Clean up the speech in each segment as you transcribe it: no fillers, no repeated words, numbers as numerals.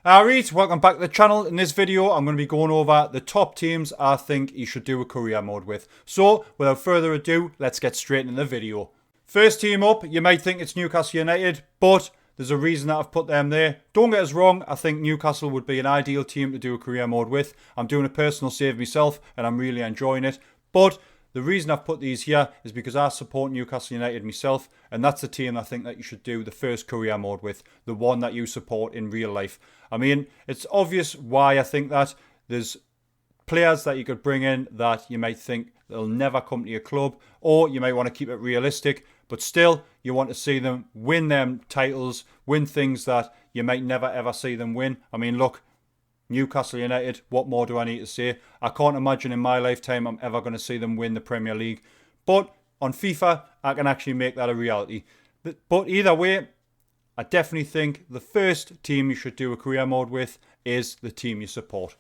Alright, welcome back to the channel. In this video, I'm going to be going over the top teams I think you should do a career mode with. So, without further ado, let's get straight into the video. First team up, you might think it's Newcastle United, but there's a reason that I've put them there. Don't get us wrong, I think Newcastle would be an ideal team to do a career mode with. I'm doing a personal save myself, and I'm really enjoying it. But the reason I've put these here is because I support Newcastle United myself, and that's the team I think that you should do the first career mode with, the one that you support in real life. I mean, it's obvious why I think that. There's players that you could bring in that you might think they'll never come to your club, or you might want to keep it realistic, but still you want to see them win them titles, win things that you might never ever see them win. I mean, look, Newcastle United, what more do I need to say? I can't imagine in my lifetime I'm ever going to see them win the Premier League. But on FIFA, I can actually make that a reality. But either way, I definitely think the first team you should do a career mode with is the team you support.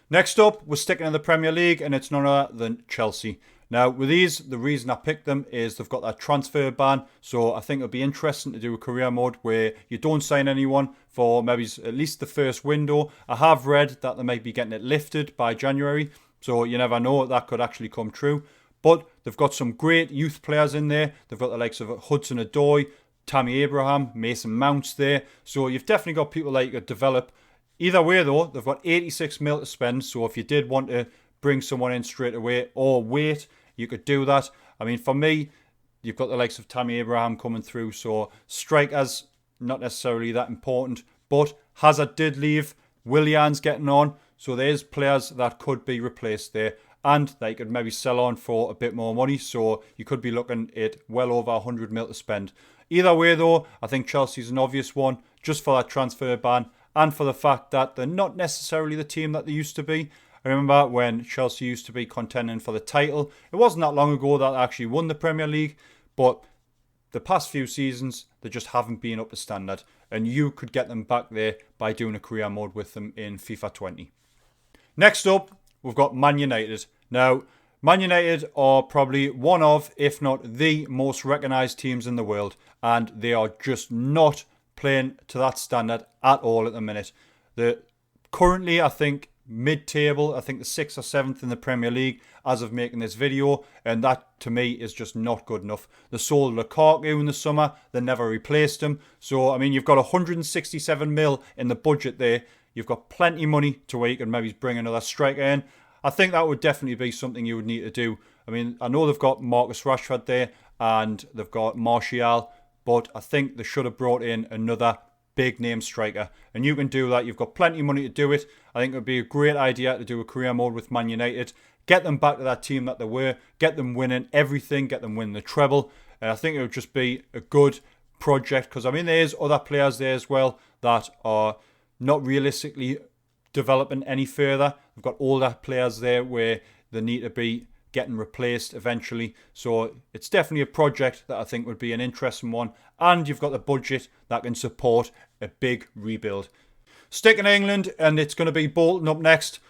Next up, we're sticking in the Premier League, and it's none other than Chelsea. Now, with these, the reason I picked them is they've got that transfer ban, so I think it'll be interesting to do a career mode where you don't sign anyone for maybe at least the first window. I have read that they might be getting it lifted by January, so you never know, that could actually come true. But they've got some great youth players in there. They've got the likes of Hudson-Odoi, Tammy Abraham, Mason Mounts there, so you've definitely got people that you could develop. Either way though, they've got 86 mil to spend, so if you did want to bring someone in straight away or wait, you could do that. I mean, for me, you've got the likes of Tammy Abraham coming through, so strikers, not necessarily that important. But Hazard did leave, Willian's getting on, so there's players that could be replaced there and they could maybe sell on for a bit more money, so you could be looking at well over 100 mil to spend. Either way though, I think Chelsea's an obvious one, just for that transfer ban and for the fact that they're not necessarily the team that they used to be. I remember when Chelsea used to be contending for the title. It wasn't that long ago that they actually won the Premier League, but the past few seasons, they just haven't been up to standard. And you could get them back there by doing a career mode with them in FIFA 20. Next up, we've got Man United. Now, Man United are probably one of, if not the most recognised teams in the world. And they are just not playing to that standard at all at the minute. They're currently, I think, mid-table. I think the 6th or 7th in the Premier League as of making this video, and that to me is just not good enough. They sold Lukaku in the summer, they never replaced him, so I mean, you've got 167 mil in the budget there. You've got plenty of money to where you can maybe bring another striker in. I think that would definitely be something you would need to do. I mean, I know they've got Marcus Rashford there and they've got Martial, but I think they should have brought in another big name striker, and you can do that. You've got plenty of money to do it. I think it would be a great idea to do a career mode with Man United, get them back to that team that they were, get them winning everything, get them winning the treble, and I think it would just be a good project, because I mean there's other players there as well that are not realistically developing any further. We've got older players there where they need to be getting replaced eventually, so it's definitely a project that I think would be an interesting one, and you've got the budget that can support a big rebuild. Sticking in England, and it's going to be Bolton up next.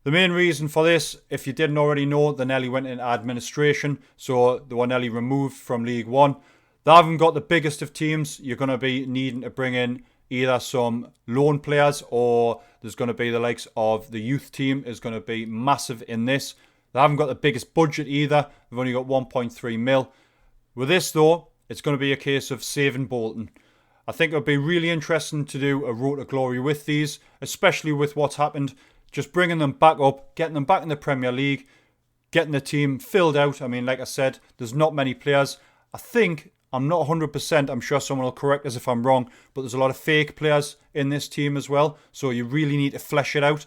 The main reason for this, if you didn't already know, they nearly went into administration, so they were nearly removed from League One. They haven't got the biggest of teams. You're going to be needing to bring in either some loan players, or there's going to be the likes of the youth team is going to be massive in this. They haven't got the biggest budget either. They've only got 1.3 mil. With this though, it's going to be a case of saving Bolton. I think it would be really interesting to do a road to glory with these, especially with what's happened. Just bringing them back up, getting them back in the Premier League, getting the team filled out. I mean, like I said, there's not many players. I think, I'm not 100%, I'm sure someone will correct us if I'm wrong, but there's a lot of fake players in this team as well. So you really need to flesh it out.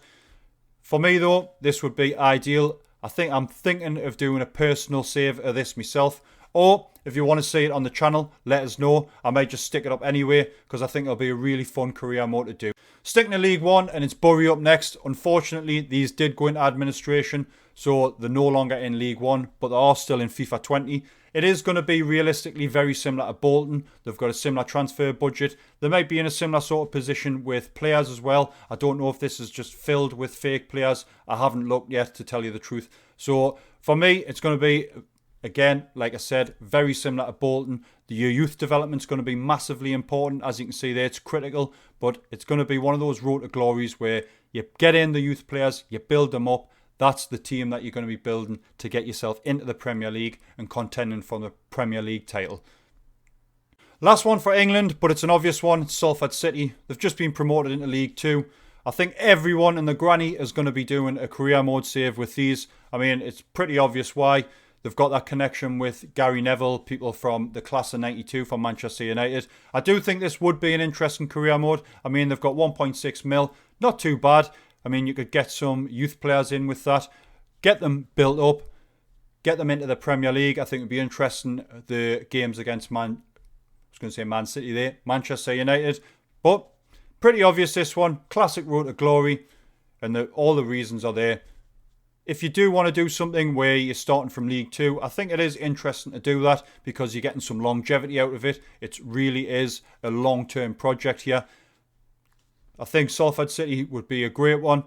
For me though, this would be ideal. I'm thinking of doing a personal save of this myself. Or if you want to see it on the channel, let us know. I might just stick it up anyway, because I think it'll be a really fun career mode to do. Sticking to League One, and it's Bury up next. Unfortunately, these did go into administration, so they're no longer in League One, but they are still in FIFA 20. It is going to be realistically very similar to Bolton. They've got a similar transfer budget. They might be in a similar sort of position with players as well. I don't know if this is just filled with fake players. I haven't looked yet, to tell you the truth. So for me, it's going to be, again, like I said, very similar to Bolton. Your youth development is going to be massively important. As you can see there, it's critical, but it's going to be one of those road to glories where you get in the youth players, you build them up. That's the team that you're going to be building to get yourself into the Premier League and contending for the Premier League title. Last one for England, but it's an obvious one. Salford City. They've just been promoted into League 2. I think everyone in the granny is going to be doing a career mode save with these. I mean, it's pretty obvious why. They've got that connection with Gary Neville, people from the class of 92 from Manchester United. I do think this would be an interesting career mode. I mean, they've got 1.6 mil. Not too bad. I mean, you could get some youth players in with that. Get them built up. Get them into the Premier League. I think it would be interesting. The games against Man City there. Manchester United. But pretty obvious this one. Classic road to glory. And all the reasons are there. If you do want to do something where you're starting from League 2, I think it is interesting to do that because you're getting some longevity out of it. It really is a long-term project here. I think Salford City would be a great one.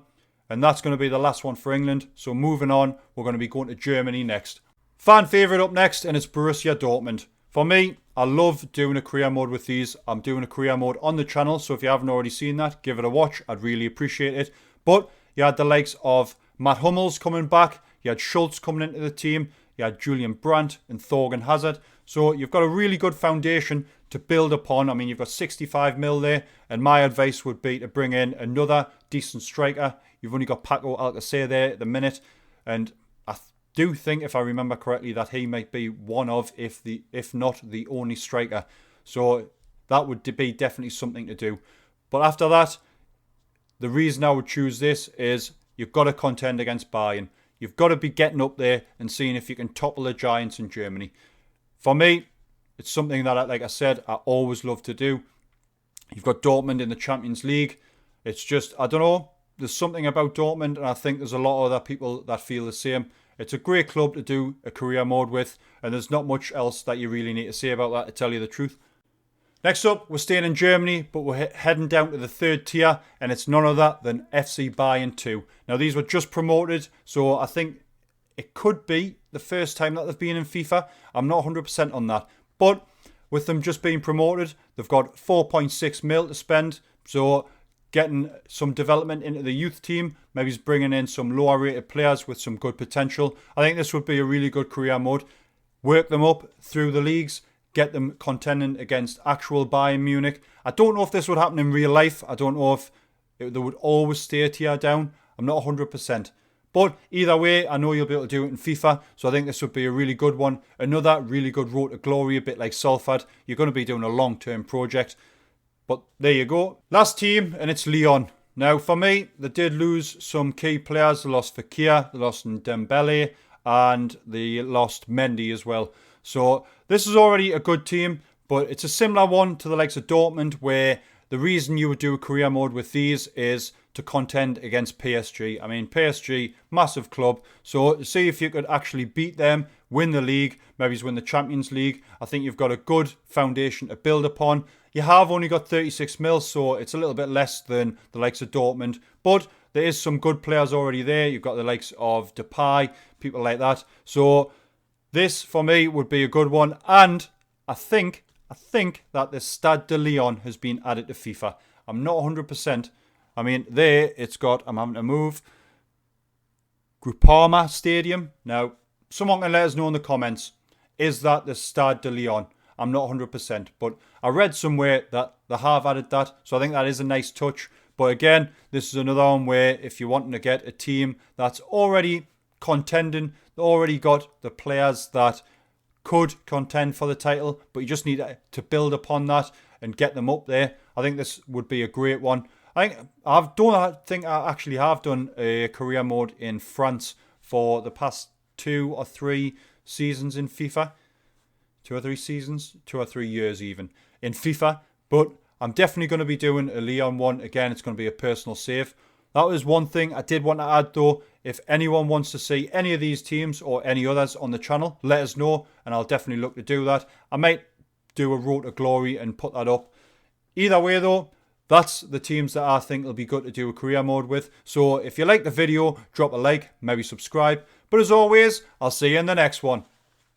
And that's going to be the last one for England. So moving on, we're going to be going to Germany next. Fan favourite up next, and it's Borussia Dortmund. For me, I love doing a career mode with these. I'm doing a career mode on the channel. So if you haven't already seen that, give it a watch. I'd really appreciate it. But you had the likes of Matt Hummels coming back. You had Schultz coming into the team. You had Julian Brandt and Thorgan Hazard. So you've got a really good foundation to build upon. I mean, you've got 65 mil there. And my advice would be to bring in another decent striker. You've only got Paco Alcacer there at the minute. And I do think, if I remember correctly, that he might be one of, if not the only striker. So that would be definitely something to do. But after that, the reason I would choose this is you've got to contend against Bayern. You've got to be getting up there and seeing if you can topple the giants in Germany. For me, it's something that, like I said, I always love to do. You've got Dortmund in the Champions League. It's just, I don't know, there's something about Dortmund, and I think there's a lot of other people that feel the same. It's a great club to do a career mode with, and there's not much else that you really need to say about that, to tell you the truth. Next up, we're staying in Germany, but we're heading down to the third tier, and it's none other than FC Bayern 2. Now, these were just promoted, so I think it could be the first time that they've been in FIFA. I'm not 100% on that. But with them just being promoted, they've got 4.6 mil to spend, so getting some development into the youth team, maybe bringing in some lower rated players with some good potential. I think this would be a really good career mode. Work them up through the leagues. Get them contending against actual Bayern Munich. I don't know if this would happen in real life. I don't know if they would always stay a tier down. I'm not 100%. But either way, I know you'll be able to do it in FIFA. So I think this would be a really good one. Another really good road to glory, a bit like Salford. You're going to be doing a long-term project. But there you go. Last team, and it's Lyon. Now, for me, they did lose some key players. They lost Fekir, they lost Dembele, and they lost Mendy as well. So this is already a good team, but it's a similar one to the likes of Dortmund, where the reason you would do a career mode with these is to contend against PSG. I mean, PSG, massive club. So see if you could actually beat them, win the league, maybe win the Champions League. I think you've got a good foundation to build upon. You have only got 36 mil, so it's a little bit less than the likes of Dortmund. But there is some good players already there. You've got the likes of Depay, people like that. So this, for me, would be a good one. And I think that the Stade de Lyon has been added to FIFA. I'm not 100%. I mean, there it's got, I'm having to move, Groupama Stadium. Now, someone can let us know in the comments, is that the Stade de Lyon? I'm not 100%, but I read somewhere that they have added that, so I think that is a nice touch. But again, this is another one where if you're wanting to get a team that's already contending, they already got the players that could contend for the title, but you just need to build upon that and get them up there. I think this would be a great one. I think I actually have done a career mode in France for the past 2 or 3 seasons in FIFA. 2 or 3 seasons, 2 or 3 years even in FIFA. But I'm definitely going to be doing a Lyon one. Again, it's going to be a personal save. That was one thing I did want to add though. If anyone wants to see any of these teams or any others on the channel, let us know and I'll definitely look to do that. I might do a road to glory and put that up. Either way though, that's the teams that I think will be good to do a career mode with. So if you like the video, drop a like, maybe subscribe. But as always, I'll see you in the next one.